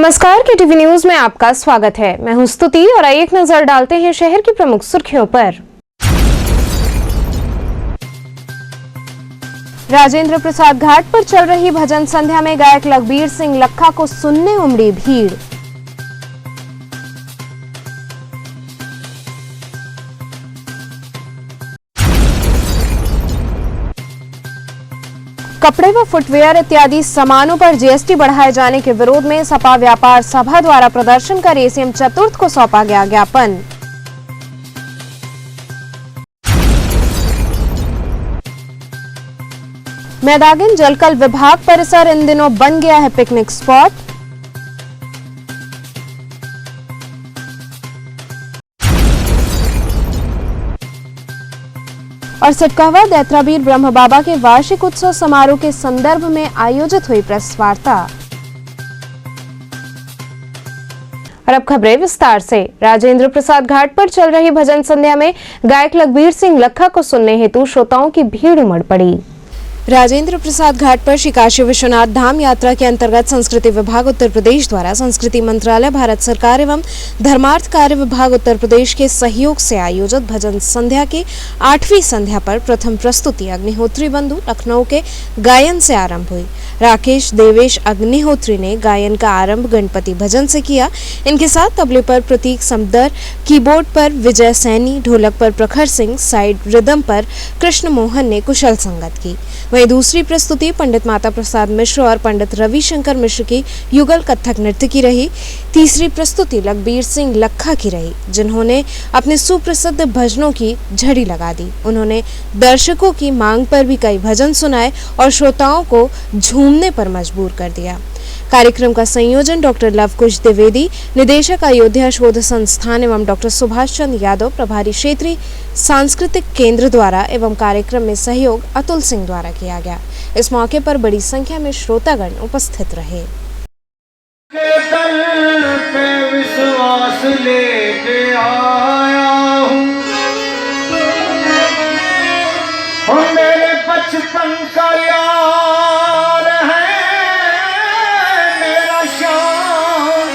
नमस्कार, KTV news में आपका स्वागत है। मैं हूं स्तुति और आइए एक नजर डालते हैं शहर की प्रमुख सुर्खियों पर। राजेंद्र प्रसाद घाट पर चल रही भजन संध्या में गायक लखबीर सिंह लखा को सुनने उमड़ी भीड़। कपड़े व फुटवेयर इत्यादि सामानों पर जीएसटी बढ़ाए जाने के विरोध में सपा व्यापार सभा द्वारा प्रदर्शन कर एसीएम चतुर्थ को सौंपा गया ज्ञापन। मैदागिन जलकल विभाग परिसर इन दिनों बन गया है पिकनिक स्पॉट। और सिटकावा दैत्रावीर ब्रह्म बाबा के वार्षिक उत्सव समारोह के संदर्भ में आयोजित हुई प्रेस वार्ता। और अब खबरें विस्तार से। राजेंद्र प्रसाद घाट पर चल रही भजन संध्या में गायक लखबीर सिंह लखा को सुनने हेतु श्रोताओं की भीड़ उमड़ पड़ी। राजेंद्र प्रसाद घाट पर श्री काशी विश्वनाथ धाम यात्रा के अंतर्गत संस्कृति विभाग उत्तर प्रदेश द्वारा संस्कृति मंत्रालय भारत सरकार एवं धर्मार्थ कार्य विभाग उत्तर प्रदेश के सहयोग से आयोजित भजन संध्या की 8वीं संध्या पर प्रथम प्रस्तुति अग्निहोत्री बंधु लखनऊ के गायन से आरंभ हुई। राकेश देवेश अग्निहोत्री ने गायन का आरंभ गणपति भजन से किया। इनके साथ तबले पर प्रतीक समदर, कीबोर्ड पर विजय सैनी, ढोलक पर प्रखर सिंह, साइड रिदम पर कृष्ण मोहन ने कुशल संगत की। वहीं दूसरी प्रस्तुति पंडित माता प्रसाद मिश्र और पंडित रविशंकर मिश्र की युगल कथक नृत्य की रही। तीसरी प्रस्तुति लखबीर सिंह लखा की रही, जिन्होंने अपने सुप्रसिद्ध भजनों की झड़ी लगा दी। उन्होंने दर्शकों की मांग पर भी कई भजन सुनाए और श्रोताओं को झूमने पर मजबूर कर दिया। कार्यक्रम का संयोजन डॉक्टर लवकुश द्विवेदी, निदेशक अयोध्या शोध संस्थान एवं डॉक्टर सुभाष चंद्र यादव, प्रभारी क्षेत्रीय सांस्कृतिक केंद्र द्वारा एवं कार्यक्रम में सहयोग अतुल सिंह द्वारा किया गया। इस मौके पर बड़ी संख्या में श्रोतागण उपस्थित रहे। विश्वास लेके आया हूँ, मेरे बचपन का यार है मेरा शान,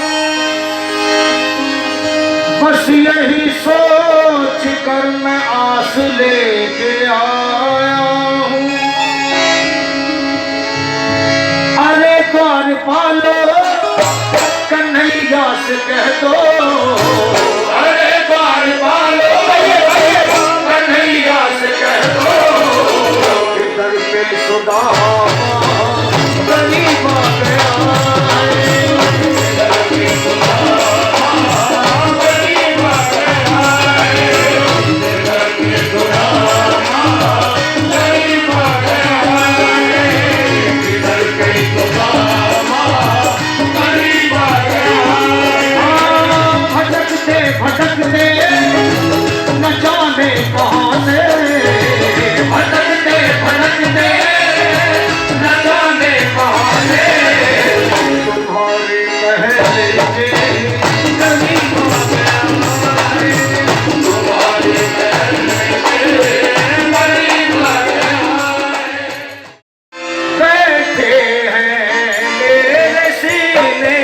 बस यही सोच कर मैं आस लेके आया हूँ। अरे द्वार पालो कन्हैया से कह दो, अरे द्वार पालो कन्हैया से कह दो, इधर पे सुदामा गरीब आ गया है, इधर पे सुदामा गरीब आ गया है, इधर पे सुदामा गरीब आ गया है, इधर पे सुदामा गरीब आ गया है। भटकते न जाने कहाँ से, भटकते भटकते न जाने कहाँ से, तुम्हारी महल के गरीब आ गया है, तुम्हारी महल के गरीब आ गया है। बैठे हैं मेरे सीने में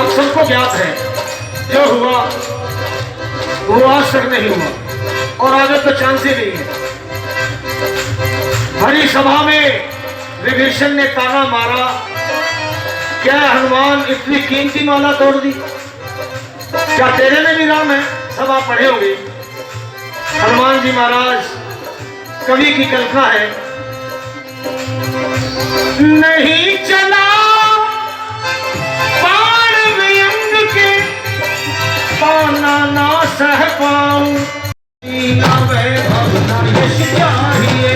सबको ज्ञात है, जो हुआ वो आज तक नहीं हुआ और आगे तो चांस ही नहीं है। भरी सभा में विभीषण ने ताना मारा, क्या हनुमान इतनी कीमती माला तोड़ दी, क्या तेरे में भी राम है? सब आप पढ़े होंगे। हनुमान जी महाराज कवि की कल्पना है, नहीं चला पाना ना सह पाऊं, नीना वैभव ना यश चाहिए,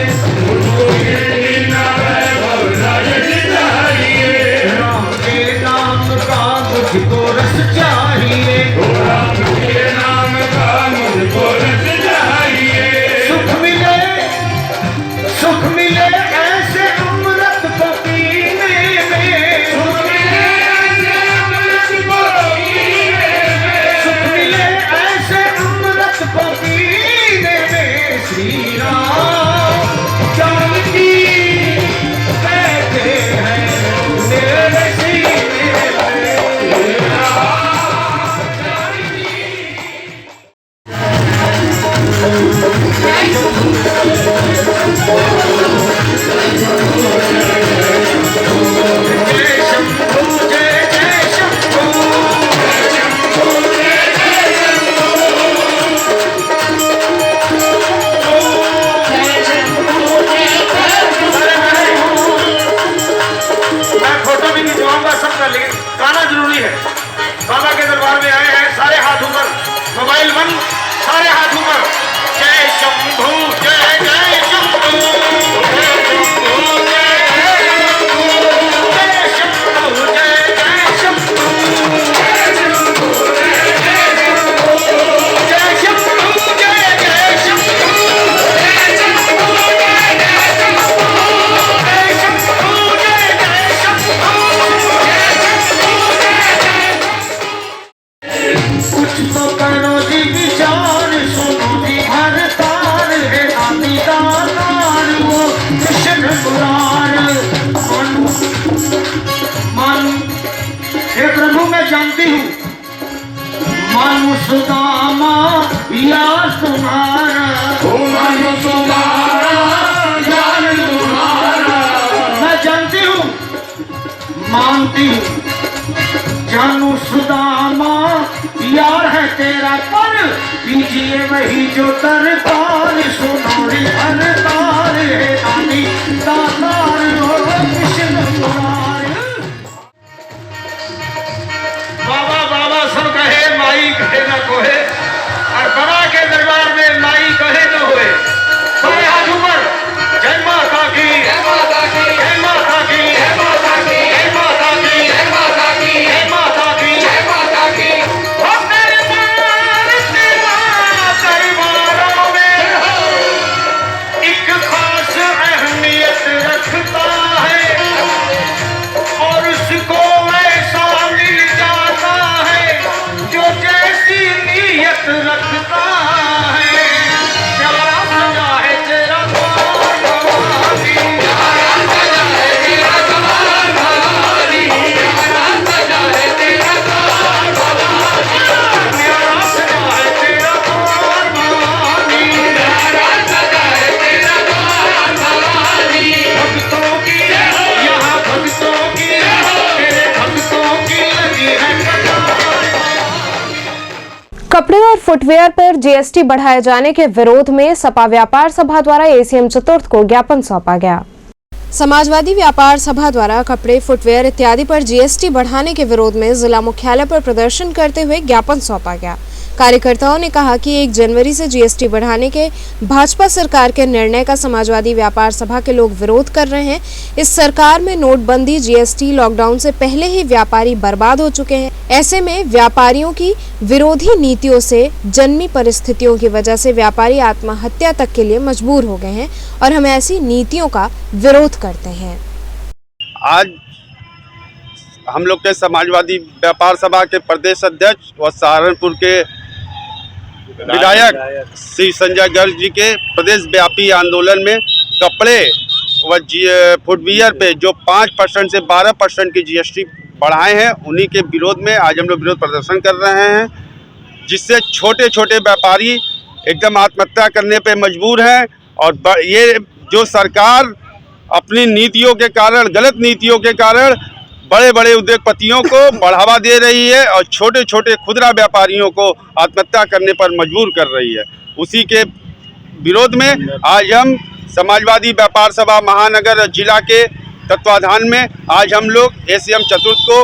नीना वैभव ना यश चाहिए, राम के नाम का मुझको रस चाहिए, राम के नाम का मुझको रस चाहिए, सुख मिले ऐसे अमृत यार तुम्हारा, यार तुम्हारा। मैं जानती हूँ, मानती हूँ, जानू सुदामा यार है तेरा, पर पीजिए वही जो तरकार, सुनोरी हरतार है आनी दातार हो कृष्ण मुरार। बाबा बाबा सब कहे, माई कहे न कोहे, और बाबा के दरबार में माई कहे न होए। बड़े हाथ ऊपर, जय माता की, जय माता की, जय माता की, जय माता की, जय माता की, जय माता की, जय माता की, जय माता की। और दरबार तेरा दरबारों में एक खास अहमियत रखता है, और उसको ऐसा मिल जाता है जो जैसी नीयत रखता है। प्यारा सजा है तेरा द्वार भवानी, प्यारा सजा है तेरा द्वार भवानी, प्यारा सजा है तेरा द्वार भवानी, प्यारा सजा है तेरा द्वार भवानी, प्यारा सजा है तेरा द्वार भवानी। भक्तों की यहाँ भक्तों की, तेरे भक्तों की लगी है कतार। कपड़े और फुटवेयर पर जीएसटी बढ़ाए जाने के विरोध में सपा व्यापार सभा द्वारा एसीएम चतुर्थ को ज्ञापन सौंपा गया। समाजवादी व्यापार सभा द्वारा कपड़े, फुटवेयर इत्यादि पर जीएसटी बढ़ाने के विरोध में जिला मुख्यालय पर प्रदर्शन करते हुए ज्ञापन सौंपा गया। कार्यकर्ताओं ने कहा कि 1 जनवरी से जीएसटी बढ़ाने के भाजपा सरकार के निर्णय का समाजवादी व्यापार सभा के लोग विरोध कर रहे हैं। इस सरकार में नोटबंदी, जीएसटी, लॉकडाउन से पहले ही व्यापारी बर्बाद हो चुके हैं। ऐसे में व्यापारियों की विरोधी नीतियों से जन्मी परिस्थितियों की वजह से व्यापारी आत्महत्या तक के लिए मजबूर हो गए हैं और हम ऐसी नीतियों का विरोध करते हैं। आज हम लोग के समाजवादी व्यापार सभा के प्रदेश अध्यक्ष व सहारनपुर के विधायक श्री संजय गर्ग जी के प्रदेश व्यापी आंदोलन में कपड़े व फुटवियर पे जो 5% से 12% की जीएसटी बढ़ाए हैं, उन्हीं के विरोध में आज हम लोग विरोध प्रदर्शन कर रहे हैं, जिससे छोटे छोटे व्यापारी एकदम आत्महत्या करने पे मजबूर हैं। और ये जो सरकार अपनी नीतियों के कारण, गलत नीतियों के कारण बड़े बड़े उद्योगपतियों को बढ़ावा दे रही है और छोटे छोटे खुदरा व्यापारियों को आत्महत्या करने पर मजबूर कर रही है। उसी के विरोध में आज हम समाजवादी व्यापार सभा महानगर जिला के तत्वाधान में आज हम लोग एसीएम चतुर्थ को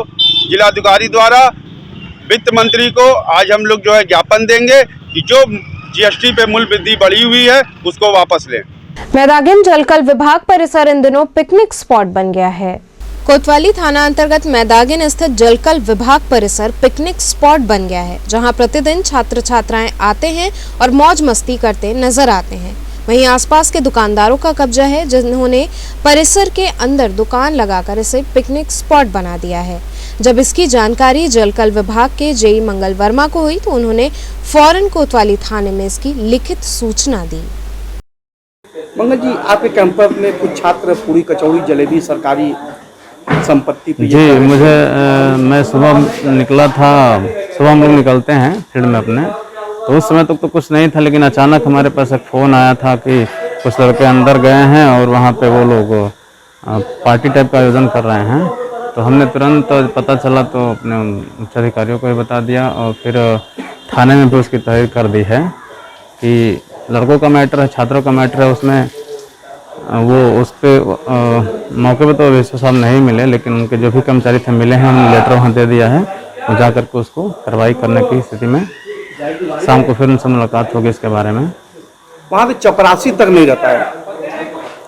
जिलाधिकारी द्वारा वित्त मंत्री को आज हम लोग जो है ज्ञापन देंगे कि जो जीएसटी पे मूल्य वृद्धि बढ़ी हुई है उसको वापस लें। मैदागिन जलकल विभाग परिसर इन दिनों पिकनिक स्पॉट बन गया है। कोतवाली थाना अंतर्गत मैदागिन स्थित जलकल विभाग परिसर पिकनिक स्पॉट बन गया है, जहां प्रतिदिन छात्र छात्राएं आते हैं और मौज मस्ती करते नजर आते हैं। वहीं आसपास के दुकानदारों का कब्जा है, जिन्होंने परिसर के अंदर दुकान लगाकर इसे पिकनिक स्पॉट बना दिया है। जब इसकी जानकारी जलकल विभाग के जेई मंगल वर्मा को हुई तो उन्होंने फौरन कोतवाली थाने में इसकी लिखित सूचना दी। मंगल जी, आपके कैंपस में कुछ छात्र पूरी कचौड़ी जलेबी सरकारी संपत्ति पे जी मैं सुबह निकला था, सुबह हम लोग निकलते हैं फील्ड में अपने, तो उस समय तक तो कुछ नहीं था, लेकिन अचानक हमारे पास एक फ़ोन आया था कि कुछ लड़के अंदर गए हैं और वहाँ पे वो लोग पार्टी टाइप का आयोजन कर रहे हैं। तो हमने तुरंत पता चला तो अपने उच्च अधिकारियों को भी बता दिया और फिर थाने में भी उसकी तहरीर कर दी है कि लड़कों का मैटर है, छात्रों का मैटर है, उसमें वो उस पर मौके पे तो विश्व साहब नहीं मिले, लेकिन उनके जो भी कर्मचारी थे मिले हैं, उन्होंने लेटर वहाँ दे दिया है और जा कर के उसको कार्रवाई करने की स्थिति में शाम को फिर उनसे मुलाकात होगी इसके बारे में। वहाँ पे चपरासी तक नहीं रहता है।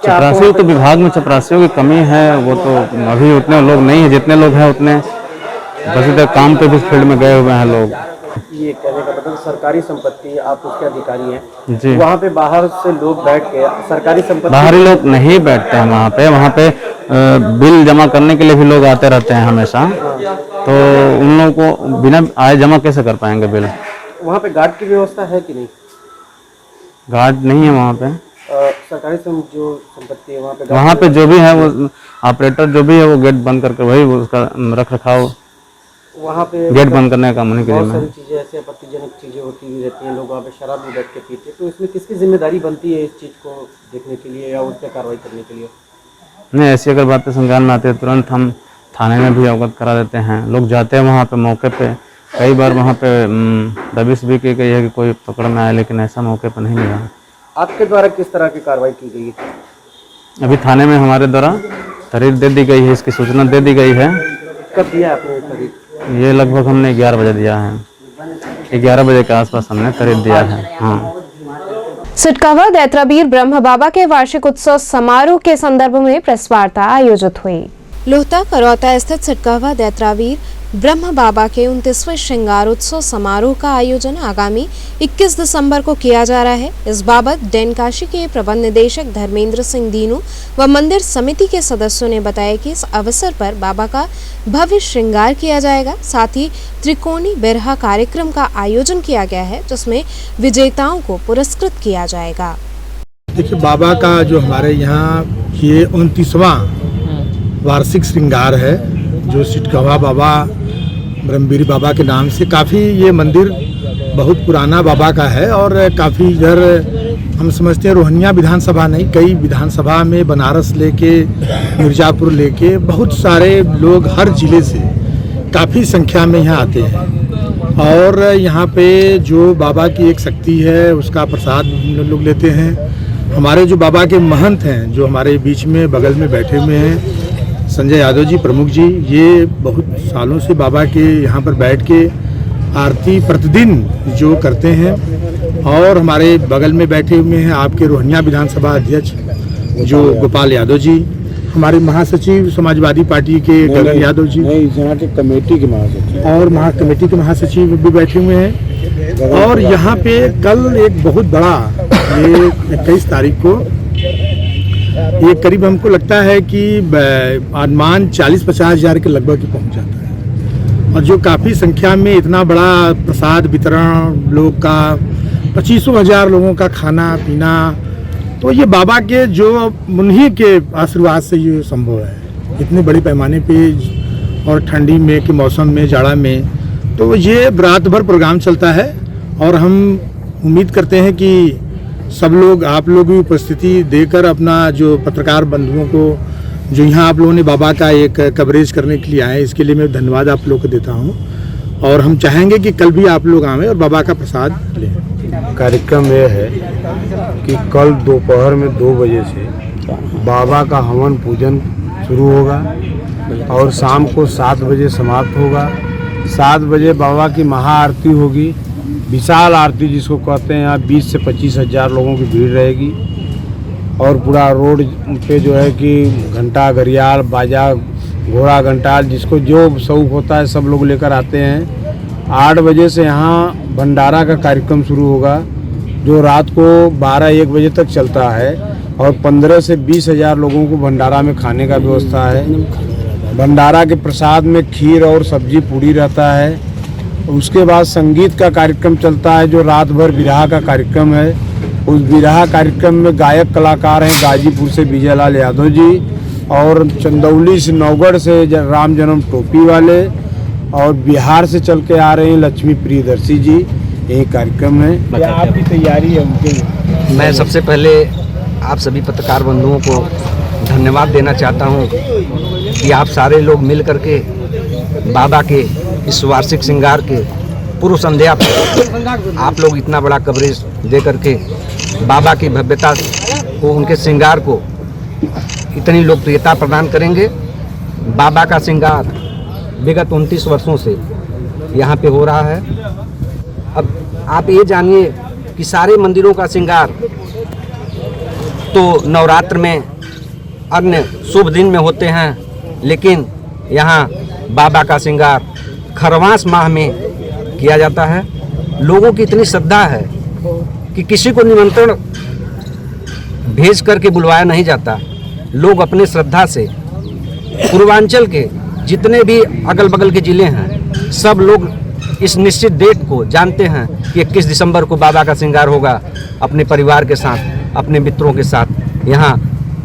चपरासी तो विभाग में चपरासियों की कमी है, वो तो अभी उतने लोग नहीं है, जितने लोग हैं उतने बस इधर काम पे भी फील्ड में गए हुए हैं लोग। ये कहने का मतलब सरकारी संपत्ति, आप उसके अधिकारी हैं जी, वहाँ पे बाहर से लोग बैठ के सरकारी संपत्ति, बाहरी लोग नहीं बैठते हैं वहाँ पे बिल जमा करने के लिए भी लोग आते रहते हैं हमेशा, तो उन लोगों को बिना आय जमा कैसे कर पाएंगे बिल। वहाँ पे गार्ड की व्यवस्था है कि नहीं? गार्ड नहीं है वहाँ पे। सरकारी जो संपत्ति है वहाँ पे जो भी है वो ऑपरेटर जो भी है वो गेट बंद करके वही उसका रख रखाव वहाँ पे गेट बंद करने का उन्हीं के बहुत जिम्मे सारी है। चीज़ें ऐसे आपत्तिजनक चीज़ें होती भी रहती हैं, लोग वहाँ पे शराब भी बैठ के पीते हैं, तो इसमें किसकी जिम्मेदारी बनती है इस चीज़ को देखने के लिए या उस पर कार्रवाई करने के लिए? नहीं, ऐसी अगर बातें संज्ञान में आती है तुरंत हम थाने में भी अवगत करा देते हैं। लोग जाते हैं वहाँ पे मौके पे, कई बार वहाँ पे दबिश भी की गई है कि कोई पकड़ में आए, लेकिन ऐसा मौके पर नहीं मिला। आपके द्वारा किस तरह की कार्रवाई की गई है? अभी थाने में हमारे द्वारा तहरीर दे दी गई है, इसकी सूचना दे दी गई है। कब दिया आपने खरीद? ये लगभग हमने 11 बजे दिया है, 11 बजे के आसपास हमने तहरीर दिया है। हाँ। सिटकावा दैत्रावीर ब्रह्म बाबा के वार्षिक उत्सव समारोह के संदर्भ में प्रेस वार्ता आयोजित हुई। लोहता करौता स्थित सिटकावा दैत्रावीर ब्रह्म बाबा के 29वें श्रृंगारोत्सव समारोह का आयोजन आगामी 21 दिसंबर को किया जा रहा है। इस बाबत डैन काशी के प्रबंध निदेशक धर्मेंद्र सिंह दीनू व मंदिर समिति के सदस्यों ने बताया कि इस अवसर पर बाबा का भव्य श्रृंगार किया जाएगा। साथ ही त्रिकोणी बिरहा कार्यक्रम का आयोजन किया गया है, जिसमें विजेताओं को पुरस्कृत किया जाएगा। देखिए, बाबा का जो हमारे यहाँ ये 29वां वार्षिक श्रृंगार है, जो सिटकावा बाबा ब्रह्मवीर बाबा के नाम से, काफ़ी ये मंदिर बहुत पुराना बाबा का है और काफ़ी इधर हम समझते हैं रोहनिया विधानसभा नहीं, कई विधानसभा में बनारस लेके मिर्ज़ापुर लेके बहुत सारे लोग हर ज़िले से काफ़ी संख्या में यहाँ आते हैं और यहाँ पे जो बाबा की एक शक्ति है उसका प्रसाद लोग लेते हैं। हमारे जो बाबा के महंत हैं, जो हमारे बीच में बगल में बैठे हुए हैं, संजय यादव जी प्रमुख जी, ये बहुत सालों से बाबा के यहाँ पर बैठ के आरती प्रतिदिन जो करते हैं। और हमारे बगल में बैठे हुए हैं आपके रोहनिया विधानसभा अध्यक्ष जो गोपाल यादव जी, हमारे महासचिव समाजवादी पार्टी के गगन यादव जी, यहाँ के कमेटी के महासचिव और कमेटी के महासचिव भी बैठे हुए हैं। और यहाँ पे कल एक बहुत बड़ा, ये 21 तारीख को, ये करीब हमको लगता है कि अनुमान 40-50 हज़ार के लगभग पहुँच जाता है और जो काफ़ी संख्या में इतना बड़ा प्रसाद वितरण लोग का, 2500 हज़ार लोगों का खाना पीना, तो ये बाबा के जो उन्हीं के आशीर्वाद से ये संभव है इतने बड़े पैमाने पे और ठंडी में के मौसम में, जाड़ा में, तो ये रात भर प्रोग्राम चलता है। और हम उम्मीद करते हैं कि सब लोग, आप लोग भी उपस्थिति देकर अपना जो पत्रकार बंधुओं को जो यहाँ आप लोगों ने बाबा का एक कवरेज करने के लिए आए, इसके लिए मैं धन्यवाद आप लोग को देता हूँ। और हम चाहेंगे कि कल भी आप लोग आएँ और बाबा का प्रसाद लें। कार्यक्रम यह है कि कल दोपहर में 2 बजे से बाबा का हवन पूजन शुरू होगा और शाम को 7 बजे समाप्त होगा। 7 बजे बाबा की महाआरती होगी, विशाल आरती जिसको कहते हैं। यहाँ 20 से 25 हज़ार लोगों की भीड़ रहेगी और पूरा रोड पे जो है कि घंटा, घड़ियाल, बाजा, घोड़ा घंटाल, जिसको जो शौक होता है सब लोग लेकर आते हैं। 8 बजे से यहाँ भंडारा का कार्यक्रम शुरू होगा जो रात को 12-1 बजे तक चलता है और 15 से 20 हज़ार लोगों को भंडारा में खाने का व्यवस्था है। भंडारा के प्रसाद में खीर और सब्जी पूड़ी रहता है। उसके बाद संगीत का कार्यक्रम चलता है जो रात भर बिरहा का कार्यक्रम है। उस बिरहा कार्यक्रम में गायक कलाकार हैं गाजीपुर से विजयलाल यादव जी और चंदौली से, नौगढ़ से राम जन्म टोपी वाले और बिहार से चल के आ रहे हैं लक्ष्मी प्रियदर्शी जी। यही कार्यक्रम है। क्या आपकी तैयारी है उनके? मैं सबसे पहले आप सभी पत्रकार बंधुओं को धन्यवाद देना चाहता हूं कि आप सारे लोग मिल करके बाबा के इस वार्षिक श्रृंगार के पूर्व संध्या पर आप लोग इतना बड़ा कवरेज दे करके बाबा की भव्यता को, उनके श्रृंगार को इतनी लोकप्रियता प्रदान करेंगे। बाबा का श्रृंगार विगत 29 वर्षों से यहाँ पे हो रहा है। अब आप ये जानिए कि सारे मंदिरों का श्रृंगार तो नवरात्र में अन्य शुभ दिन में होते हैं, लेकिन यहाँ बाबा का श्रृंगार खरवास माह में किया जाता है। लोगों की इतनी श्रद्धा है कि किसी को निमंत्रण भेज करके बुलवाया नहीं जाता। लोग अपने श्रद्धा से पूर्वांचल के जितने भी अगल बगल के ज़िले हैं सब लोग इस निश्चित डेट को जानते हैं कि 21 दिसंबर को बाबा का श्रृंगार होगा। अपने परिवार के साथ, अपने मित्रों के साथ यहाँ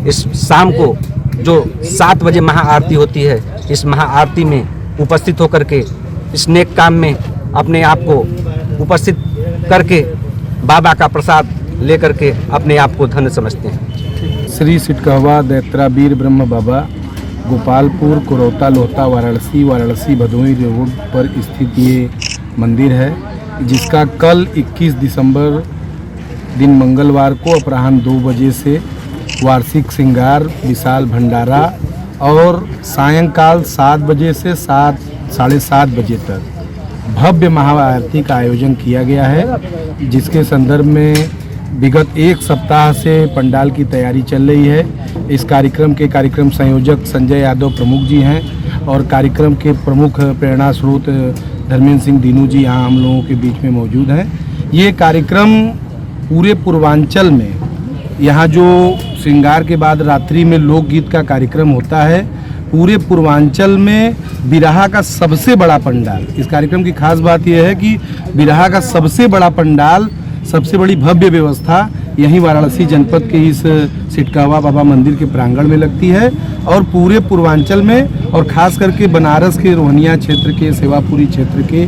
इस शाम को जो 7 बजे महाआरती होती है, इस महाआरती में उपस्थित होकर के इस नेक काम में अपने आप को उपस्थित करके बाबा का प्रसाद लेकर के अपने आप को धन्य समझते हैं। श्री सिटकहवा दैत्राबीर ब्रह्म बाबा गोपालपुर कुरौता लोहता वाराणसी भदोही रोड पर स्थित ये मंदिर है, जिसका कल 21 दिसंबर दिन मंगलवार को अपराह्न 2 बजे से वार्षिक श्रृंगार, विशाल भंडारा और सायंकाल 7 बजे से 7-7:30 बजे तक भव्य महाआरती का आयोजन किया गया है, जिसके संदर्भ में विगत 1 सप्ताह से पंडाल की तैयारी चल रही है। इस कार्यक्रम के कार्यक्रम संयोजक संजय यादव प्रमुख जी हैं और कार्यक्रम के प्रमुख प्रेरणा स्रोत धर्मेंद्र सिंह दीनू जी यहाँ हम लोगों के बीच में मौजूद हैं। ये कार्यक्रम पूरे पूर्वांचल में, यहाँ जो श्रृंगार के बाद रात्रि में लोकगीत का कार्यक्रम होता है, पूरे पूर्वांचल में बिरहा का सबसे बड़ा पंडाल। इस कार्यक्रम की खास बात यह है कि बिरहा का सबसे बड़ा पंडाल, सबसे बड़ी भव्य व्यवस्था यहीं वाराणसी जनपद के इस सिटकहवा बाबा मंदिर के प्रांगण में लगती है और पूरे पूर्वांचल में और खास करके बनारस के रोहनिया क्षेत्र के, सेवापुरी क्षेत्र के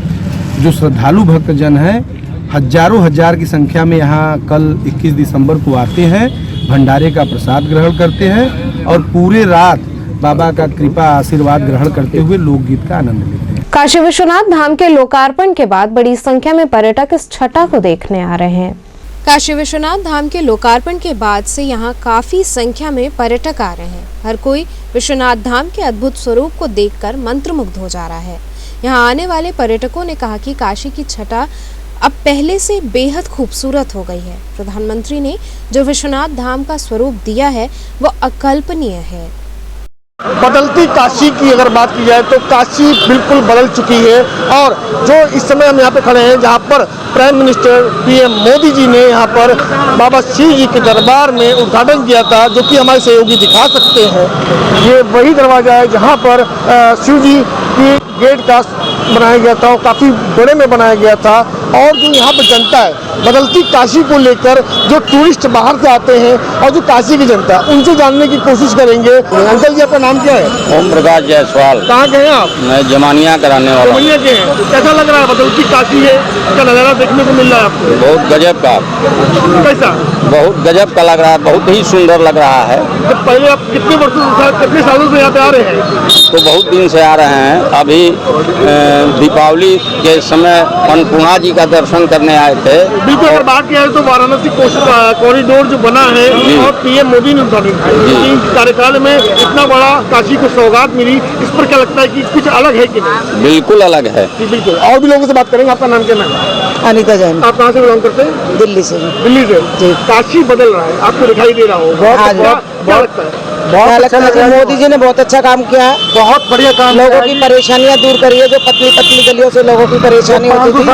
जो श्रद्धालु भक्तजन हैं, हजारों हजार की संख्या में यहाँ कल 21 दिसंबर को आते हैं, भंडारे का प्रसाद ग्रहण करते हैं और पूरे रात बाबा का कृपा आशीर्वाद ग्रहण करते हुए लोकगीत का आनंद लेते हैं। काशी विश्वनाथ धाम के लोकार्पण के बाद बड़ी संख्या में पर्यटक इस छटा को देखने आ रहे हैं। काशी विश्वनाथ धाम के लोकार्पण के बाद से यहाँ काफी संख्या में पर्यटक आ रहे हैं। हर कोई विश्वनाथ धाम के अद्भुत स्वरूप को देखकर मंत्रमुग्ध हो जा रहा है। यहाँ आने वाले पर्यटकों ने कहा कि काशी की छटा अब पहले से बेहद खूबसूरत हो गई है। प्रधानमंत्री ने जो विश्वनाथ धाम का स्वरूप दिया है वो अकल्पनीय है। बदलती काशी की अगर बात की जाए तो काशी बिल्कुल बदल चुकी है और जो इस समय हम यहाँ पे खड़े हैं, जहाँ पर prime minister PM Modi ji ने यहाँ पर बाबा शिव जी के दरबार में उद्घाटन किया था, जो कि हमारे सहयोगी दिखा सकते हैं। ये वही दरवाजा है जहाँ पर शिव जी की गेट का बनाया गया था और काफ़ी बड़े में बनाया गया था। और जो यहाँ पर जनता है, बदलती काशी को लेकर जो टूरिस्ट बाहर से आते हैं और जो काशी की जनता है, उनसे जानने की कोशिश करेंगे। अंकल जी, आपका नाम क्या है? ओम प्रकाश जायसवाल। कहाँ के हैं आप? मैं जमानिया कराने वाला हूँ। जमानिया के हैं। कैसा लग रहा है बदलती काशी है, इसका नज़ारा देखने को मिल रहा है आपको? बहुत गजब का। कैसा? बहुत गजब का लग रहा है, बहुत ही सुंदर लग रहा है। जब पहले आप कितने सालों से यहाँ पे आ रहे हैं? तो बहुत दिन से आ रहे हैं। अभी दीपावली के समय अन्नपूर्णा जी का दर्शन करने आए थे। बिल्कुल, अगर बात किया है तो वाराणसी कॉरिडोर जो बना है और पीएम मोदी ने उद्घाटन किया, कार्यकाल में इतना बड़ा काशी को सौगात मिली, इस पर क्या लगता है कि कुछ अलग है कि नहीं? बिल्कुल अलग है। बिल्कुल। और भी लोगों से बात करेंगे। आपका नाम क्या है? अनिता जैन। आप कहाँ से बिलोंग करते हैं? दिल्ली से। दिल्ली से जी। काशी बदल रहा है, आपको दिखाई दे रहा हो, क्या लगता है? बहुत अच्छा लग रहा है। मोदी जी ने बहुत अच्छा काम किया है, बहुत बढ़िया काम। लोगों की परेशानियां दूर करी है, जो पतली पतली गलियों से लोगों की परेशानी होती थी।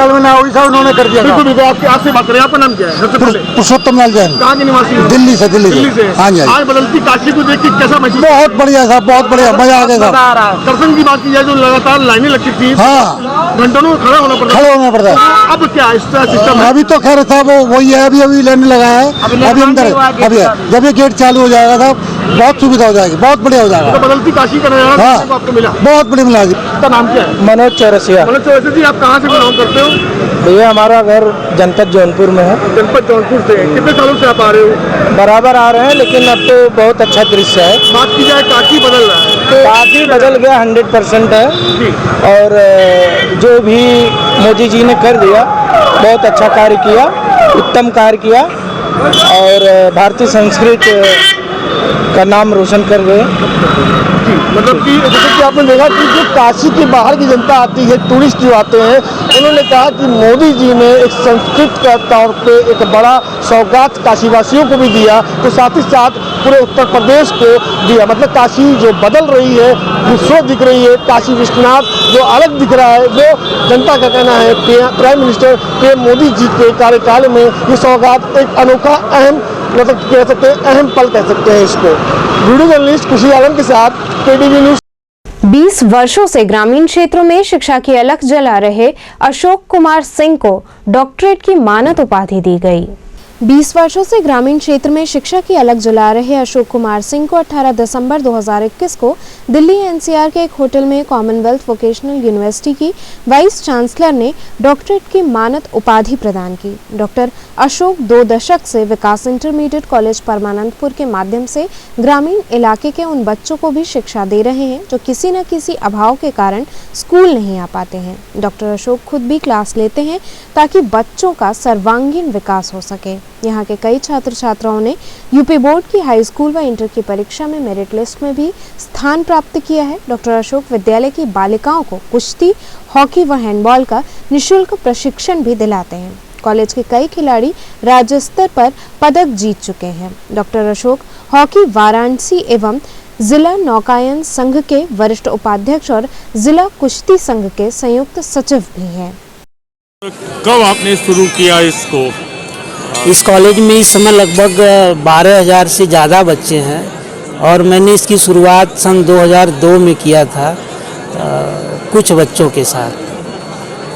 उन्होंने कर दिया। बिल्कुल बिल्कुल। आपसे बात करें, आपका नाम क्या है? सबसे पहले पुरुषोत्तम लाल जैन। कहाँ के निवासी हैं? दिल्ली से। दिल्ली से। हाँ जी। आज बदलती काशी को देख के कैसा महसूस? बहुत बढ़िया साहब, बहुत बढ़िया, मजा आ गया साहब। दर्शन की बात की जाए जो लगातार लाइनें लगती थी, हाँ, घंटों में खड़ा होना पड़ता है। अब क्या सिस्टम? अभी तो खैर साहब वही है, अभी लेने लगा है, अभी अंदर अभी जब ये गेट चालू हो जाएगा साहब, बहुत सुविधा हो जाएगी, बहुत बढ़िया हो जाएगा। तो बदलती काशी का नजारा देखने को आपको मिला? बहुत बढ़िया मिला जी। आपका नाम क्या है? मनोज चौरसिया। मनोज चौरसिया जी, आप कहाँ से बिलोंग करते हो? भैया हमारा घर जनपद जौनपुर में है। जनपद जौनपुर से। कितने सालों से आप आ रहे हो? बराबर आ रहे हैं, लेकिन अब तो बहुत अच्छा दृश्य है। बात की जाए काशी बदल रहा है तो काशी बदल गया, 100% है। और जो भी मोदी जी ने कर दिया, बहुत अच्छा कार्य किया, उत्तम कार्य किया और भारतीय संस्कृति का नाम रोशन कर गए। मतलब कि जैसे कि आपने देखा कि जो काशी के बाहर की जनता आती है, टूरिस्ट जो आते हैं, उन्होंने कहा कि मोदी जी ने एक संस्कृत के तौर पे एक बड़ा सौगात काशीवासियों को भी दिया, तो साथ ही साथ पूरे उत्तर प्रदेश को दिया। मतलब काशी जो बदल रही है, खूबसूरत दिख रही है, काशी विश्वनाथ जो अलग दिख रहा है, वो जनता का कहना है। Prime minister PM Modi ji के कार्यकाल में ये सौगात एक अनोखा, अहम, मतलब कह सकते हैं अहम पल कह सकते हैं इसको। वीडियो जर्नलिस्ट खुशी आलम के साथ केडीवी न्यूज। 20 वर्षों से ग्रामीण क्षेत्रों में शिक्षा की अलख जला रहे अशोक कुमार सिंह को डॉक्टरेट की मानद उपाधि दी गई। 20 वर्षों से ग्रामीण क्षेत्र में शिक्षा की अलग जला रहे अशोक कुमार सिंह को 18 दिसंबर 2021 को दिल्ली एनसीआर के एक होटल में कॉमनवेल्थ वोकेशनल यूनिवर्सिटी की वाइस चांसलर ने डॉक्टरेट की मानद उपाधि प्रदान की। डॉक्टर अशोक 2 दशक से विकास इंटरमीडिएट कॉलेज परमानंदपुर के माध्यम से ग्रामीण इलाके के उन बच्चों को भी शिक्षा दे रहे हैं जो किसी न किसी अभाव के कारण स्कूल नहीं आ पाते हैं। डॉक्टर अशोक खुद भी क्लास लेते हैं ताकि बच्चों का सर्वांगीण विकास हो सके। यहाँ के कई छात्र छात्राओं ने यूपी बोर्ड की हाई स्कूल व इंटर की परीक्षा में मेरिट लिस्ट में भी स्थान प्राप्त किया है। डॉक्टर अशोक विद्यालय की बालिकाओं को कुश्ती, हॉकी व हैंडबॉल का निःशुल्क प्रशिक्षण भी दिलाते हैं। कॉलेज के कई खिलाड़ी राज्य स्तर पर पदक जीत चुके हैं। डॉक्टर अशोक हॉकी वाराणसी एवं जिला नौकायन संघ के वरिष्ठ उपाध्यक्ष और जिला कुश्ती संघ के संयुक्त सचिव भी हैं। कब आपने शुरू किया इसको? इस कॉलेज में इस समय लगभग 12,000 से ज़्यादा बच्चे हैं और मैंने इसकी शुरुआत सन 2002 में किया था कुछ बच्चों के साथ।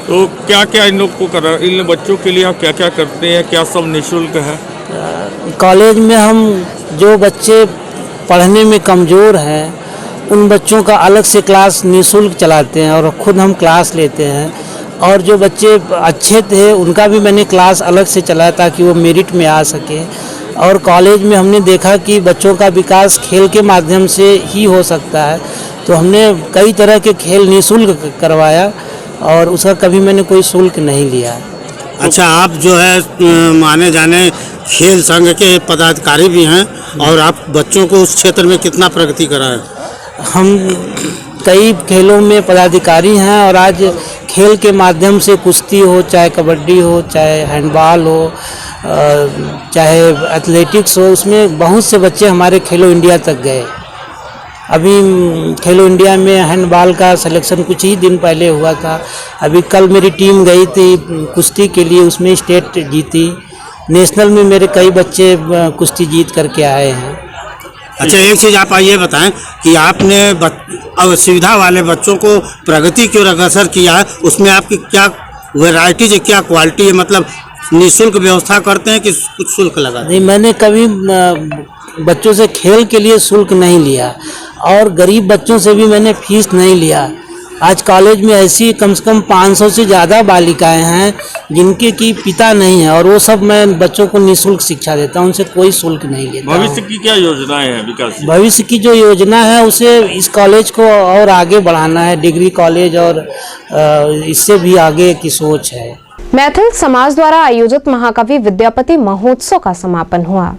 तो क्या क्या इन लोग को इन बच्चों के लिए आप क्या क्या करते हैं? क्या सब निःशुल्क है? कॉलेज में हम जो बच्चे पढ़ने में कमज़ोर हैं उन बच्चों का अलग से क्लास निःशुल्क चलाते हैं और ख़ुद हम क्लास लेते हैं। और जो बच्चे अच्छे थे उनका भी मैंने क्लास अलग से चलाया ताकि वो मेरिट में आ सके। और कॉलेज में हमने देखा कि बच्चों का विकास खेल के माध्यम से ही हो सकता है, तो हमने कई तरह के खेल निःशुल्क करवाया और उसका कभी मैंने कोई शुल्क नहीं लिया। अच्छा, आप जो है माने जाने खेल संघ के पदाधिकारी भी हैं और आप बच्चों को उस क्षेत्र में कितना प्रगति करा है? हम कई खेलों में पदाधिकारी हैं और आज खेल के माध्यम से कुश्ती हो, चाहे कबड्डी हो, चाहे हैंडबॉल हो, चाहे एथलेटिक्स हो, उसमें बहुत से बच्चे हमारे खेलो इंडिया तक गए। अभी खेलो इंडिया में हैंडबॉल का सिलेक्शन कुछ ही दिन पहले हुआ था। अभी कल मेरी टीम गई थी कुश्ती के लिए, उसमें स्टेट जीती। नेशनल में मेरे कई बच्चे कुश्ती जीत करके आए हैं। अच्छा, एक चीज़ आप ये बताएं कि आपने असुविधा वाले बच्चों को प्रगति की ओर अग्रसर किया है, उसमें आपकी क्या वैरायटीज है, क्या क्वालिटी है? मतलब निःशुल्क व्यवस्था करते हैं कि कुछ शुल्क लगा? नहीं, मैंने कभी बच्चों से खेल के लिए शुल्क नहीं लिया और गरीब बच्चों से भी मैंने फीस नहीं लिया। आज कॉलेज में ऐसी कम से कम 500 से ज़्यादा बालिकाएं हैं जिनके की पिता नहीं है और वो सब मैं बच्चों को निःशुल्क शिक्षा देता हूं, उनसे कोई शुल्क नहीं लेता। भविष्य की क्या योजनाएं हैं विकास? भविष्य की जो योजना है उसे इस कॉलेज को और आगे बढ़ाना है, डिग्री कॉलेज, और इससे भी आगे की सोच है। मैथिल समाज द्वारा आयोजित महाकवि विद्यापति महोत्सव का समापन हुआ।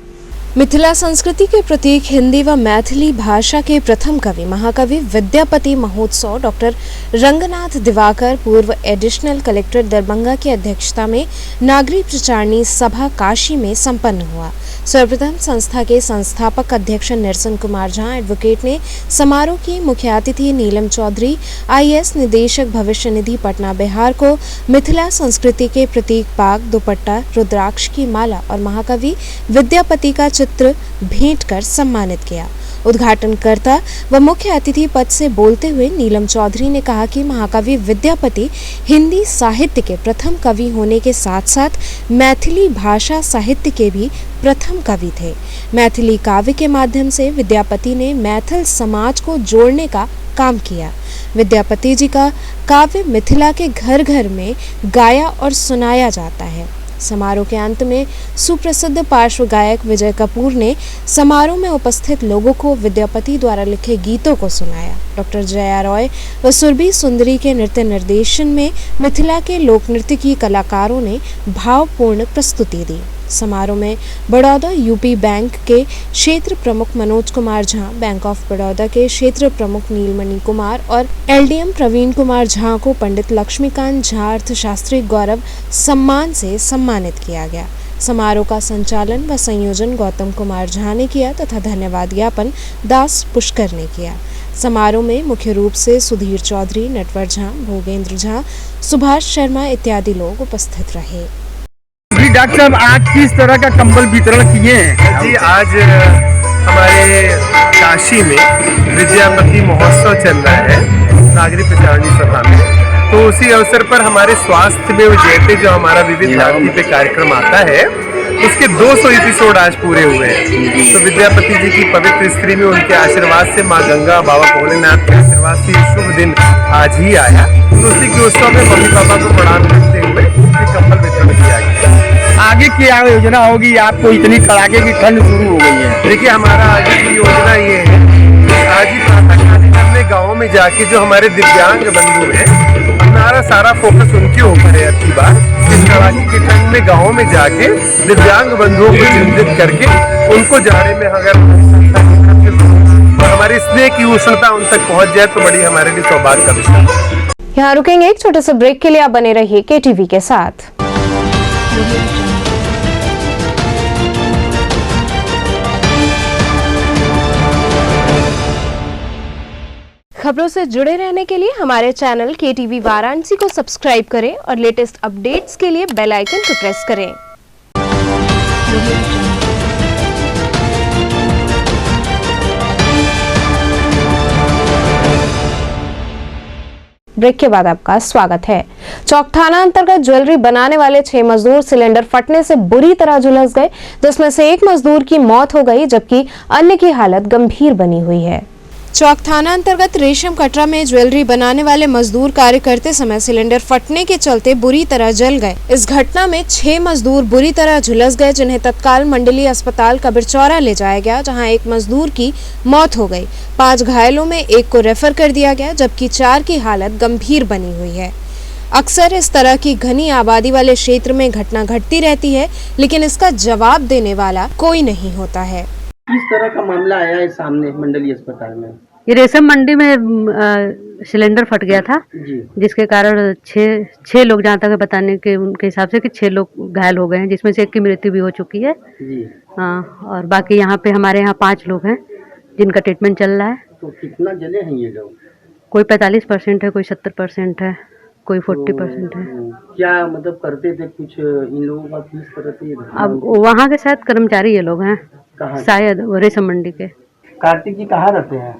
मिथिला संस्कृति के प्रतीक हिंदी व मैथिली भाषा के प्रथम कवि महाकवि विद्यापति महोत्सव डॉक्टर रंगनाथ दिवाकर पूर्व एडिशनल कलेक्टर दरभंगा की अध्यक्षता में नागरिक प्रचारणी सभा काशी में संपन्न हुआ। सर्वप्रथम संस्था के संस्थापक अध्यक्ष निरसन कुमार झा एडवोकेट ने समारोह की मुख्य अतिथि नीलम चौधरी IAS निदेशक भविष्य निधि पटना बिहार को मिथिला संस्कृति के प्रतीक पाग, दुपट्टा, रुद्राक्ष की माला और महाकवि विद्यापति का चित्र भेंट कर सम्मानित किया। उद्घाटनकर्ता व मुख्य अतिथि पद से बोलते हुए नीलम चौधरी ने कहा कि महाकवि विद्यापति हिंदी साहित्य के प्रथम कवि होने के साथ साथ मैथिली भाषा साहित्य के भी प्रथम कवि थे। मैथिली काव्य के माध्यम से विद्यापति ने मैथिल समाज को जोड़ने का काम किया। विद्यापति जी का काव्य मिथिला के घर घर में गाया और सुनाया जाता है। समारोह के अंत में सुप्रसिद्ध पार्श्व गायक विजय कपूर ने समारोह में उपस्थित लोगों को विद्यापति द्वारा लिखे गीतों को सुनाया। डॉक्टर जया रॉय व सुरभि सुंदरी के नृत्य निर्देशन में मिथिला के लोक नृत्य की कलाकारों ने भावपूर्ण प्रस्तुति दी। समारोह में बड़ौदा यूपी बैंक के क्षेत्र प्रमुख मनोज कुमार झा, बैंक ऑफ बड़ौदा के क्षेत्र प्रमुख नीलमणि कुमार और LDM प्रवीण कुमार झा को पंडित लक्ष्मीकांत झा अर्थशास्त्री गौरव सम्मान से सम्मानित किया गया। समारोह का संचालन व संयोजन गौतम कुमार झा ने किया तथा धन्यवाद ज्ञापन दास पुष्कर ने किया। समारोह में मुख्य रूप से सुधीर चौधरी, नटवर झा, भोगेंद्र झा, सुभाष शर्मा इत्यादि लोग उपस्थित रहे। डॉक्टर साहब, आज किस तरह का कंबल वितरण किए हैं? जी, आज हमारे काशी में विद्यापति महोत्सव चल रहा है नागरिक प्रचारणी सभा में, तो उसी अवसर पर हमारे स्वास्थ्य में जयते जो हमारा विविध भारती पे कार्यक्रम आता है, उसके 200 एपिसोड आज पूरे हुए हैं। तो विद्यापति जी की पवित्र स्त्री में उनके आशीर्वाद से माँ गंगा, बाबा भोलेनाथ के आशीर्वाद से ये शुभ दिन आज ही आया। तो उसी के उत्सव में मम्मी पापा को प्रणाम करते हुए ये कंबल वितरण किया गया। आगे क्या योजना होगी? आपको इतनी कड़ाके की ठंड शुरू हो गई है। देखिए, हमारा आगे की योजना ये है कि आज ही प्रातःकालीन अपने गाँव में जाके जो हमारे दिव्यांग बंधु हैं, हमारा सारा फोकस उनके ऊपर है। अब की बार इस कड़ाके की ठंड में गाँव में जाके दिव्यांग बंधुओं को चिन्हित करके उनको जाड़े में अगर हमारे स्नेह की उष्णता उन तक पहुंच जाए तो बड़ी हमारे लिए सौभाग्य का विषय है। यहाँ रुकेंगे एक छोटे से ब्रेक के लिए। आप बने रहिए KTV के साथ। खबरों से जुड़े रहने के लिए हमारे चैनल KTV वाराणसी को सब्सक्राइब करें और लेटेस्ट अपडेट्स के लिए बेल आइकन को प्रेस करें। ब्रेक के बाद आपका स्वागत है। चौक थाना अंतर्गत ज्वेलरी बनाने वाले 6 मजदूर सिलेंडर फटने से बुरी तरह झुलस गए, जिसमें से एक मजदूर की मौत हो गई जबकि अन्य की हालत गंभीर बनी हुई है। चौक थाना अंतर्गत रेशम कटरा में ज्वेलरी बनाने वाले मजदूर कार्य करते समय सिलेंडर फटने के चलते बुरी तरह जल गए। इस घटना में 6 मजदूर बुरी तरह झुलस गए, जिन्हें तत्काल मंडलीय अस्पताल कबीरचौरा ले जाया गया, जहां एक मजदूर की मौत हो गई। 5 घायलों में एक को रेफर कर दिया गया जबकि 4 की हालत गंभीर बनी हुई है। अक्सर इस तरह की घनी आबादी वाले क्षेत्र में घटना घटती रहती है, लेकिन इसका जवाब देने वाला कोई नहीं होता है। किस तरह का मामला आया है सामने मंडलीय अस्पताल में? ये रेशम मंडी में सिलेंडर फट गया था जी। जिसके कारण 6 लोग, जहाँ तक बताने के उनके हिसाब से कि 6 लोग घायल हो गए हैं, जिसमें से एक की मृत्यु भी हो चुकी है जी। हाँ, और बाकी यहाँ पे हमारे यहाँ 5 लोग हैं जिनका ट्रीटमेंट चल रहा है। तो कितना जले हैं ये लोग? कोई 45% है, कोई 70% है, कोई 40% है। क्या मतलब करते थे कुछ इन लोगों का? किस तरह से? अब वहाँ के शायद कर्मचारी ये लोग हैं, शायद रेशम मंडी के। कार्तिक जी कहाँ रहते हैं?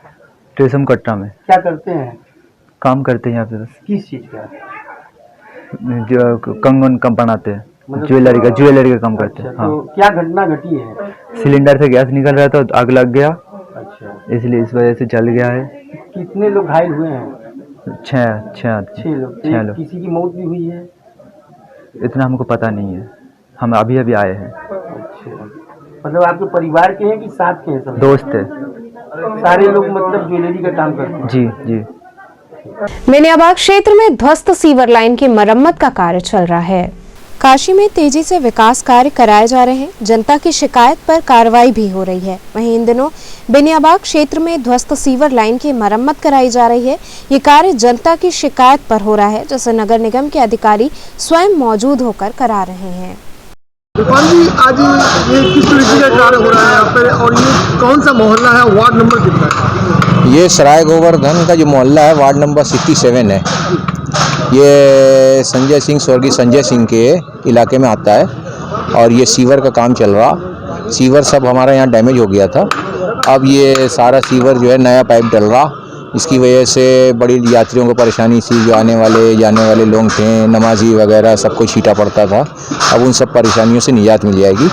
रेशम कट्टा में। क्या करते हैं? काम करते हैं यहाँ पे बस। किस चीज का? जो कंगन कम बनाते हैं, मतलब ज्वेलरी का काम करते हैं। अच्छा, तो क्या घटना घटी है? सिलेंडर से गैस निकल रहा था तो आग लग गया। अच्छा, इसलिए इस वजह से जल गया है। कितने लोग घायल हुए हैं? 6 लोग। किसी की मौत भी हुई है? इतना हमको पता नहीं है, हम अभी आए हैं। अच्छा, मतलब आपके परिवार के हैं कि साथ के हैं? सब दोस्त है सारे लोग, मतलब ज्वेलरी का काम करते हैं? जी जी। बेनियाबाग क्षेत्र में ध्वस्त सीवर लाइन की मरम्मत का कार्य चल रहा है। काशी में तेजी से विकास कार्य कराए जा रहे हैं, जनता की शिकायत पर कार्रवाई भी हो रही है। वहीं इन दिनों बेनियाबाग क्षेत्र में ध्वस्त सीवर लाइन की मरम्मत कराई जा रही है। ये कार्य जनता की शिकायत पर हो रहा है, जिसे नगर निगम के अधिकारी स्वयं मौजूद होकर करा रहे हैं। गोपाल जी, आज ये किस तरीके का कार्य हो रहा है यहाँ पर और ये कौन सा मोहल्ला है, वार्ड नंबर कितना है? ये सराय गोवर्धन का जो मोहल्ला है वार्ड नंबर 67 है। ये संजय सिंह, स्वर्गीय संजय सिंह के इलाके में आता है और ये सीवर का काम चल रहा। सीवर सब हमारा यहाँ डैमेज हो गया था, अब ये सारा सीवर जो है नया पाइप डल रहा। इसकी वजह से बड़ी यात्रियों को परेशानी थी, जो आने वाले जाने वाले लोग थे, नमाजी वगैरह सबको छीटा पड़ता था। अब उन सब परेशानियों से निजात मिल जाएगी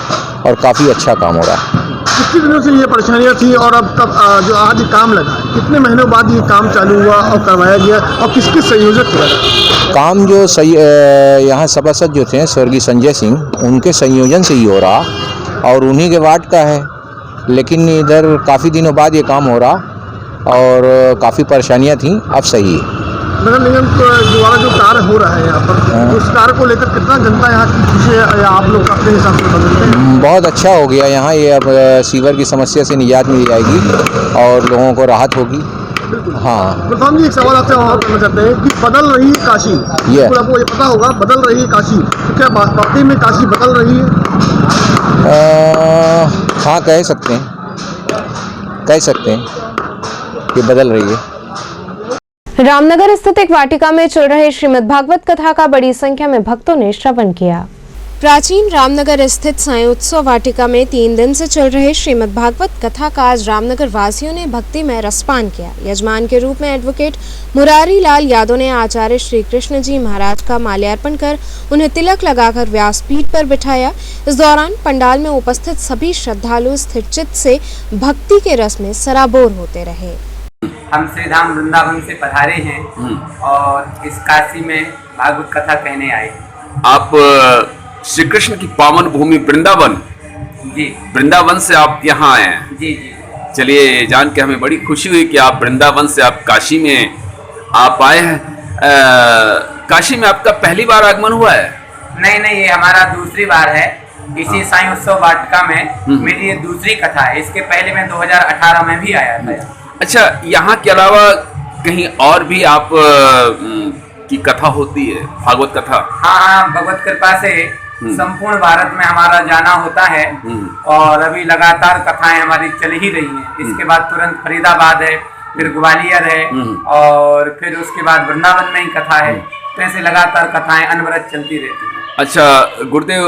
और काफ़ी अच्छा काम हो रहा है। कितने दिनों से ये परेशानियाँ थी और अब तब जो आज काम लगा, कितने महीनों बाद ये काम चालू हुआ और करवाया गया और किसके संयोजक थे? काम जो यहाँ सभासद जो थे स्वर्गीय संजय सिंह, उनके संयोजन से ही हो रहा और उन्हीं के वार्ड का है। लेकिन इधर काफ़ी दिनों बाद ये काम हो रहा और काफ़ी परेशानियाँ थी, अब सही है। नगर निगम द्वारा जो कार्य हो रहा है यहाँ पर, उस कार्य को लेकर कितना जनता यहाँ की खुशी है या आप लोग अपने हिसाब से बदलते हैं? बहुत अच्छा हो गया यहाँ, ये अब सीवर की समस्या से निजात मिल जाएगी और लोगों को राहत होगी। हाँ प्रधान जी, एक सवाल आपसे और करना चाहते हैं कि बदल रही है काशी, आपको ये पता होगा बदल रही है काशी, तो क्या वाकई में काशी बदल रही है? हाँ, कह सकते हैं कि बदल रही है। रामनगर स्थित एक वाटिका में चल रहे श्रीमद् भागवत कथा का बड़ी संख्या में भक्तों ने श्रवण किया। प्राचीन रामनगर स्थित साईं उत्सव वाटिका में 3 दिन से चल रहे श्रीमद् भागवत कथा का आज रामनगर वासियों ने भक्तिमय रसपान किया। यजमान के रूप में एडवोकेट मुरारी लाल यादव ने आचार्य श्री कृष्ण जी महाराज का माल्यार्पण कर उन्हें तिलक लगाकर व्यासपीठ पर बिठाया। इस दौरान पंडाल में उपस्थित सभी श्रद्धालु स्थिरचित्त से भक्ति के रस में सराबोर होते रहे। हम श्री धाम वृंदावन से पधारे हैं और इस काशी में भागवत कथा कहने आए। आप श्री कृष्ण की पावन भूमि वृंदावन, जी वृंदावन से आप यहाँ आए हैं। जी जी। चलिए, जान के हमें बड़ी खुशी हुई कि आप वृंदावन से आप काशी में आप आए हैं। काशी में आपका पहली बार आगमन हुआ है? नहीं, ये हमारा दूसरी बार है। इसी साईं उत्सव वाटिका में मेरी ये दूसरी कथा है। इसके पहले मैं 2018 में भी आया था। अच्छा, यहाँ के अलावा कहीं और भी आप की कथा होती है, भागवत कथा? हाँ, भगवत कृपा से संपूर्ण भारत में हमारा जाना होता है और अभी लगातार कथाएं हमारी चल ही रही हैं। इसके बाद तुरंत फरीदाबाद है, फिर ग्वालियर है और फिर उसके बाद वृंदावन में ही कथा है। तो ऐसे लगातार कथाएं अनवरत चलती रहती हैं। अच्छा गुरुदेव,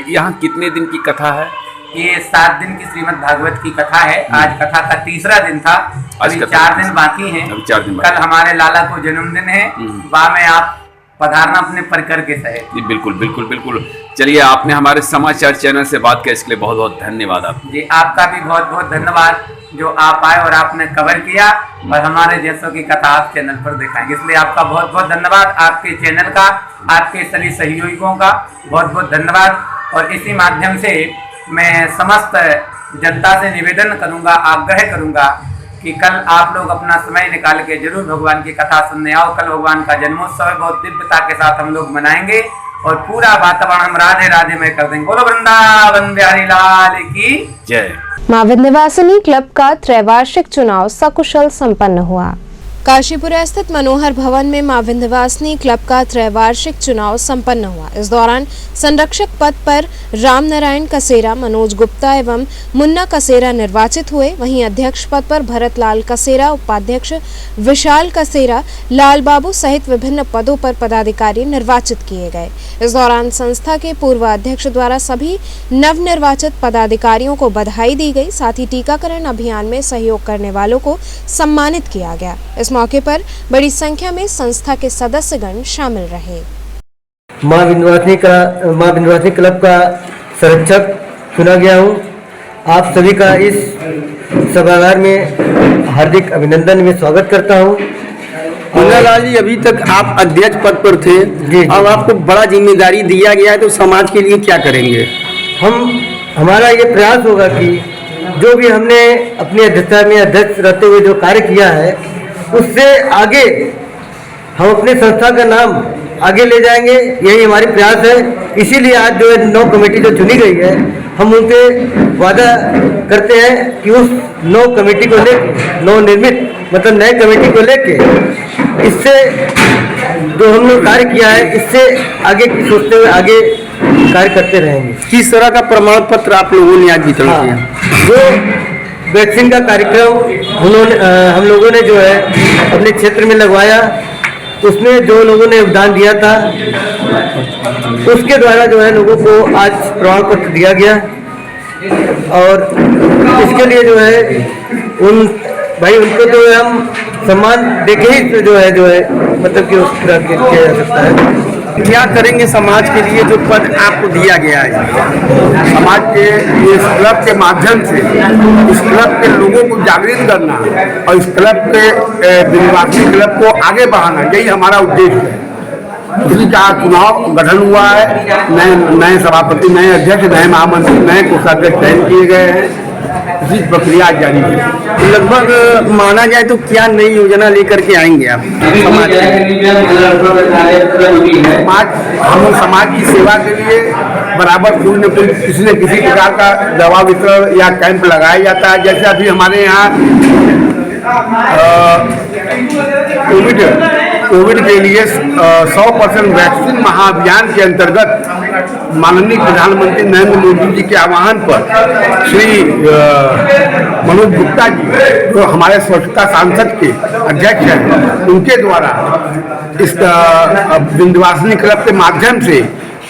यहाँ कितने दिन की कथा है? ये 7 दिन की श्रीमद् भागवत की कथा है। आज कथा का तीसरा दिन था। अभी 4 दिन बाकी हैं। कल हमारे लाला को जन्मदिन है। वहाँ में आप पधारना अपने परिकर के सहित। जी बिल्कुल बिल्कुल बिल्कुल। चलिए, आपने हमारे समाचार चैनल से बात किया, इसके लिए बहुत बहुत धन्यवाद। आप जी, आपका भी बहुत बहुत धन्यवाद जो आप आए और आपने कवर किया और हमारे जैसों की कथा आप चैनल पर दिखाएंगे, इसलिए आपका बहुत बहुत धन्यवाद। आपके चैनल का, आपके सभी सहयोगियों का बहुत बहुत धन्यवाद। और इसी माध्यम से मैं समस्त जनता से निवेदन करूंगा, आग्रह करूंगा कि कल आप लोग अपना समय निकाल के जरूर भगवान की कथा सुनने आओ। कल भगवान का जन्मोत्सव है, बहुत दिव्यता के साथ हम लोग मनाएंगे और पूरा वातावरण हम राधे राधे में कर देंगे। बोलो वृंदावन बिहारी लाल की जय। मां विंध्यवासिनी क्लब का त्रैवार्षिक चुनाव सकुशल संपन्न हुआ। काशीपुरा स्थित मनोहर भवन में मां विंध्यवासिनी क्लब का त्रैवार्षिक चुनाव संपन्न हुआ। इस दौरान संरक्षक पद पर राम नारायण कसेरा, मनोज गुप्ता एवं मुन्ना कसेरा निर्वाचित हुए। वहीं अध्यक्ष पद पर भरत लाल कसेरा, उपाध्यक्ष विशाल कसेरा, लाल बाबू सहित विभिन्न पदों पर पदाधिकारी निर्वाचित किए गए। इस दौरान संस्था के पूर्व अध्यक्ष द्वारा सभी नवनिर्वाचित पदाधिकारियों को बधाई दी गई। साथ ही टीकाकरण अभियान में सहयोग करने वालों को सम्मानित किया गया। इस मौके पर बड़ी संख्या में संस्था के सदस्यगण शामिल रहे। मां विंध्यवासिनी क्लब का संरक्षक चुना गया हूं। आप सभी का इस सभागार में हार्दिक अभिनंदन में स्वागत करता हूं। लाल जी, अभी तक आप अध्यक्ष पद पर थे, अब आपको बड़ा जिम्मेदारी दिया गया है, तो समाज के लिए क्या करेंगे? हमारा ये प्रयास होगा कि जो भी हमने अपनी अध्यक्षता में अध्यक्ष रहते हुए जो कार्य किया है उससे आगे हम अपने संस्था का नाम आगे ले जाएंगे, यही हमारी प्रयास है। इसीलिए आज जो है 9 कमेटी जो चुनी गई है, हम उनसे वादा करते हैं कि उस 9 कमेटी को लेकर, नवनिर्मित मतलब नए कमेटी को लेके, इससे जो हमने कार्य किया है इससे आगे की सोचते हुए आगे कार्य करते रहेंगे। किस तरह का प्रमाण पत्र आप लोगों ने आज वितरण किया? जो वैक्सीन का कार्यक्रम हम लोगों ने जो है अपने क्षेत्र में लगवाया, उसमें जो लोगों ने योगदान दिया था उसके द्वारा जो है लोगों को आज प्रमाण पत्र दिया गया। और इसके लिए जो है उनको जो है हम सम्मान देके ही जो है मतलब कि उस तरह किया जा सकता है। क्या करेंगे समाज के लिए जो पद आपको दिया गया है? समाज के इस क्लब के माध्यम से इस क्लब के लोगों को जागृत करना और इस क्लब के विंध्यवासिनी क्लब को आगे बढ़ाना, यही हमारा उद्देश्य है। इसी का चुनाव गठन हुआ है। नए सभापति, नए अध्यक्ष, नए महामंत्री, नए कोषाध्यक्ष चयन किए गए हैं। इसी प्रक्रिया जारी है। लगभग माना जाए तो क्या नई योजना लेकर के आएंगे आप समाज? हम समाज की सेवा के लिए बराबर कोई न कोई किसी न किसी प्रकार का दवा वितरण या कैंप लगाया जाता है। जैसे अभी हमारे यहाँ कोविड के लिए 100% वैक्सीन महाअभियान के अंतर्गत माननीय प्रधानमंत्री नरेंद्र मोदी जी के आह्वान पर श्री मनोज गुप्ता जी, जो हमारे स्वच्छता सांसद के अध्यक्ष हैं, उनके द्वारा इस विंध्यवासिनी क्लब के माध्यम से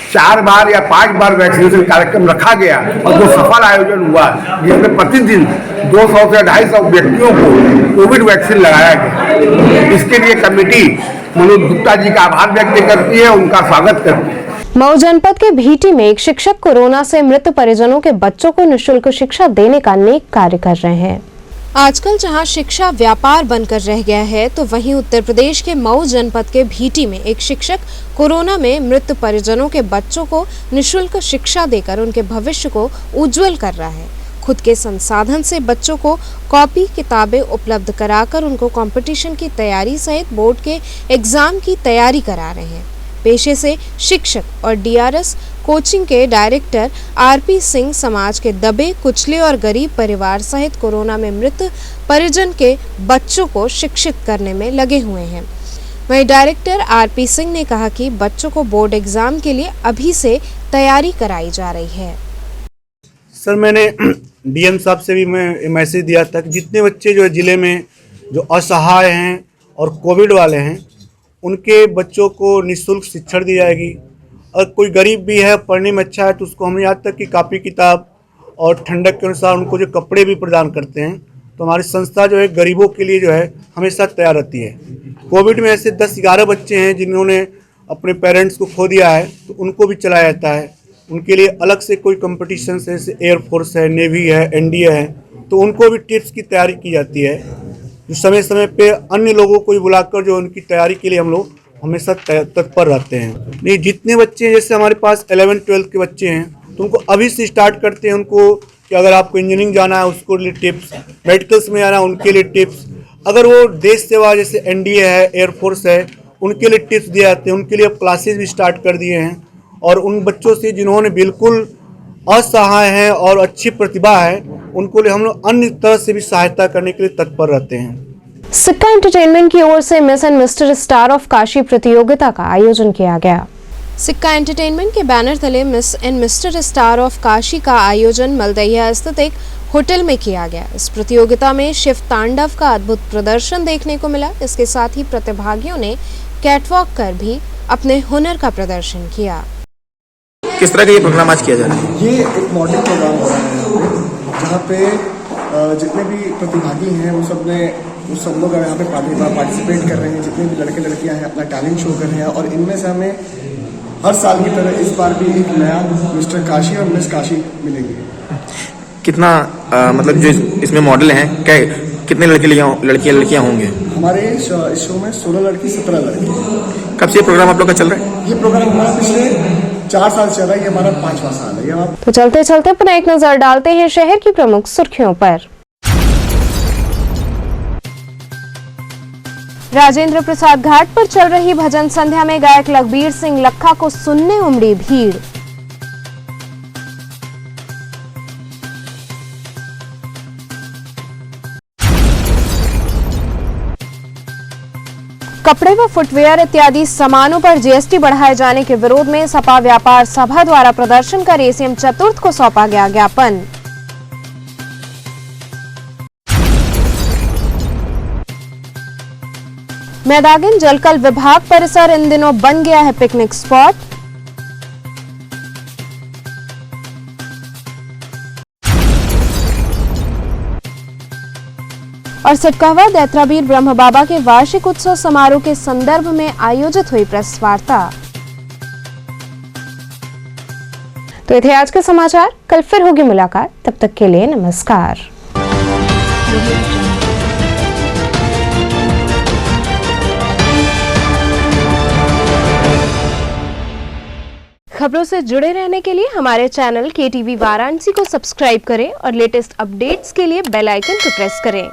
4 बार या 5 बार वैक्सीनेशन कार्यक्रम रखा गया और जो सफल आयोजन हुआ जिसमें प्रतिदिन 200 से 250 व्यक्तियों को कोविड वैक्सीन लगाया गया। इसके लिए कमेटी मनोज गुप्ता जी का आभार व्यक्त करती है, उनका स्वागत करती है। मऊ जनपद के भीटी में एक शिक्षक कोरोना से मृत परिजनों के बच्चों को निःशुल्क शिक्षा देने का नेक कार्य कर रहे हैं। आजकल जहां शिक्षा व्यापार बनकर रह गया है, तो वहीं उत्तर प्रदेश के मऊ जनपद के भीटी में एक शिक्षक कोरोना में मृत परिजनों के बच्चों को निःशुल्क शिक्षा देकर उनके भविष्य को उज्जवल कर रहा है। खुद के संसाधन से बच्चों को कॉपी किताबें उपलब्ध कराकर उनको कंपटीशन की तैयारी सहित बोर्ड के एग्जाम की तैयारी करा रहे हैं। पेशे से शिक्षक और डीआरएस कोचिंग के डायरेक्टर आरपी सिंह समाज के दबे कुचले और गरीब परिवार सहित कोरोना में मृत परिजन के बच्चों को शिक्षित करने में लगे हुए हैं। वहीं डायरेक्टर आरपी सिंह ने कहा कि बच्चों को बोर्ड एग्जाम के लिए अभी से तैयारी कराई जा रही है। सर, मैंने डीएम साहब से भी मैं मैसेज दिया था कि जितने बच्चे जो है जिले में जो असहाय हैं और कोविड वाले हैं, उनके बच्चों को निःशुल्क शिक्षा दी जाएगी। और कोई गरीब भी है, पढ़ने में अच्छा है, तो उसको हम यहाँ तक कि कापी किताब और ठंडक के अनुसार उनको जो कपड़े भी प्रदान करते हैं। तो हमारी संस्था जो है गरीबों के लिए जो है हमेशा तैयार रहती है। कोविड में ऐसे 10-11 बच्चे हैं जिन्होंने अपने पेरेंट्स को खो दिया है, तो उनको भी चलाया जाता है। उनके लिए अलग से कोई कंपटीशन है, जैसे एयरफोर्स है, नेवी है, एनडीए है, तो उनको भी टिप्स की तैयारी की जाती है। जो समय समय पे अन्य लोगों को भी बुलाकर जो उनकी तैयारी के लिए हम लोग हमेशा तत्पर रहते हैं। नहीं, जितने बच्चे हैं, जैसे हमारे पास 11-12 के बच्चे हैं, तो उनको अभी से स्टार्ट करते हैं उनको कि अगर आपको इंजीनियरिंग जाना है उसको लिए टिप्स, मेडिकल्स में जाना है उनके लिए टिप्स, अगर वो देश सेवा जैसे एनडीए है, एयरफोर्स है, उनके लिए टिप्स दिए जाते हैं। उनके लिए क्लासेस भी स्टार्ट कर दिए हैं। और उन बच्चों से जिन्होंने बिल्कुल असहाय हैं और अच्छी प्रतिभा है, उनको लिए हम लोग अन्य तरह से भी सहायता करने के लिए तत्पर रहते हैं। सिक्का एंटरटेनमेंट की ओर से miss and mister star of Kashi प्रतियोगिता का आयोजन किया गया। सिक्का एंटरटेनमेंट के बैनर तले miss and mister star of Kashi का आयोजन मलदहिया स्थित एक होटल में किया गया। इस प्रतियोगिता में शिव तांडव का अद्भुत प्रदर्शन देखने को मिला। इसके साथ ही प्रतिभागियों ने कैटवॉक कर भी अपने हुनर का प्रदर्शन किया। किस तरह का ये प्रोग्राम आज किया जा रहा है? ये एक मॉडल प्रोग्राम हो रहा है जहाँ पे जितने भी प्रतिभागी हैं वो सब लोग यहाँ पे पार्टिसिपेट कर रहे हैं। जितने भी लड़के लड़कियाँ हैं अपना टैलेंट शो कर रहे हैं। और इनमें से हमें हर साल की तरह इस बार भी एक नया मिस्टर काशी और मिस काशी मिलेंगे। कितना मतलब जो इसमें मॉडल हैं, क्या कितने लड़कियाँ होंगे? हमारे इस शो में 16 लड़की 17 लड़के। कब से ये प्रोग्राम आप लोग का चल रहा है? ये प्रोग्राम हमारा पिछले 4 साल चल रहा है। ये हमारा 5वां साल है। तो चलते चलते अपना एक नजर डालते हैं शहर की प्रमुख सुर्खियों पर। राजेंद्र प्रसाद घाट पर चल रही भजन संध्या में गायक लखबीर सिंह लखा को सुनने उमड़ी भीड़। कपड़े व फुटवेयर इत्यादि सामानों पर जीएसटी बढ़ाए जाने के विरोध में सपा व्यापार सभा द्वारा प्रदर्शन कर एसीएम चतुर्थ को सौंपा गया ज्ञापन। मैदागिन जलकल विभाग परिसर इन दिनों बन गया है पिकनिक स्पॉट। और सिटकावा दैत्रावीर ब्रह्म बाबा के वार्षिक उत्सव समारोह के संदर्भ में आयोजित हुई प्रेस वार्ता। तो ये थे आज के समाचार। कल फिर होगी मुलाकात, तब तक के लिए नमस्कार। खबरों से जुड़े रहने के लिए हमारे चैनल KTV वाराणसी को सब्सक्राइब करें और लेटेस्ट अपडेट्स के लिए बेल आइकन को प्रेस करें।